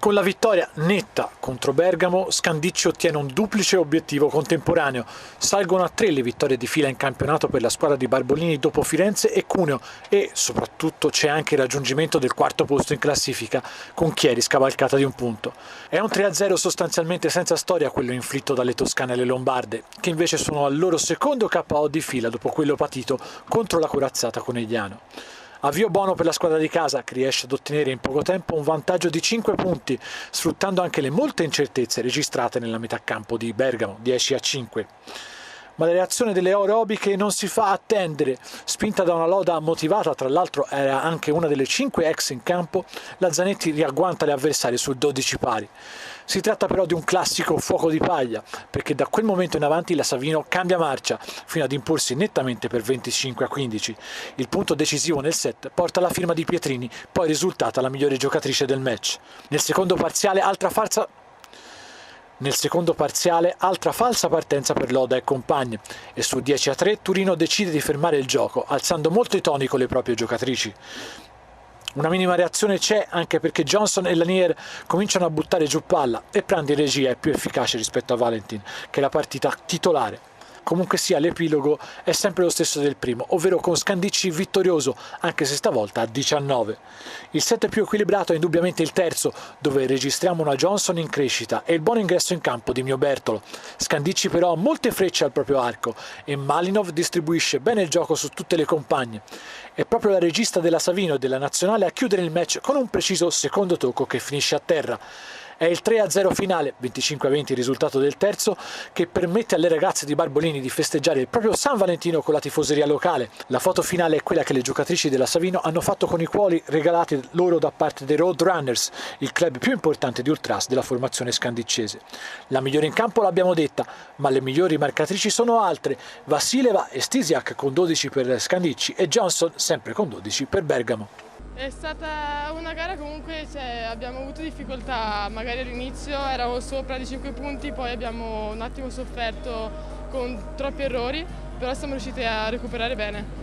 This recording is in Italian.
Con la vittoria netta contro Bergamo, Scandicci ottiene un duplice obiettivo contemporaneo. Salgono a 3 le vittorie di fila in campionato per la squadra di Barbolini dopo Firenze e Cuneo e, soprattutto, c'è anche il raggiungimento del 4° posto in classifica, con Chieri scavalcata di un punto. È un 3-0 sostanzialmente senza storia quello inflitto dalle toscane alle lombarde, che invece sono al loro secondo KO di fila dopo quello patito contro la corazzata Conegliano. Avvio buono per la squadra di casa, che riesce ad ottenere in poco tempo un vantaggio di 5 punti, sfruttando anche le molte incertezze registrate nella metà campo di Bergamo, 10-5. Ma la reazione delle aerobiche non si fa attendere. Spinta da una loda motivata, tra l'altro era anche una delle 5 ex in campo, la Zanetti riagguanta le avversarie sul 12 pari. Si tratta però di un classico fuoco di paglia, perché da quel momento in avanti la Savino cambia marcia, fino ad imporsi nettamente per 25-15. Il punto decisivo nel set porta la firma di Pietrini, poi risultata la migliore giocatrice del match. Nel secondo parziale altra falsa partenza per Loda e compagni e su 10-3 Turino decide di fermare il gioco, alzando molto i toni con le proprie giocatrici. Una minima reazione c'è anche perché Johnson e Lanier cominciano a buttare giù palla e Prandi regia è più efficace rispetto a Valentin, che è la partita titolare. Comunque sia, l'epilogo è sempre lo stesso del primo, ovvero con Scandicci vittorioso, anche se stavolta a 19. Il set più equilibrato è indubbiamente il terzo, dove registriamo una Johnson in crescita e il buon ingresso in campo di Miobertolo. Scandicci però ha molte frecce al proprio arco e Malinov distribuisce bene il gioco su tutte le compagne. È proprio la regista della Savino e della Nazionale a chiudere il match con un preciso secondo tocco che finisce a terra. È il 3-0 finale, 25-20 il risultato del terzo, che permette alle ragazze di Barbolini di festeggiare il proprio San Valentino con la tifoseria locale. La foto finale è quella che le giocatrici della Savino hanno fatto con i cuori regalati loro da parte dei Roadrunners, il club più importante di ultras della formazione scandiccese. La migliore in campo l'abbiamo detta, ma le migliori marcatrici sono altre: Vassileva e Stisiak con 12 per Scandicci e Johnson sempre con 12 per Bergamo. È stata una gara comunque, abbiamo avuto difficoltà, magari all'inizio eravamo sopra di 5 punti, poi abbiamo un attimo sofferto con troppi errori, però siamo riusciti a recuperare bene.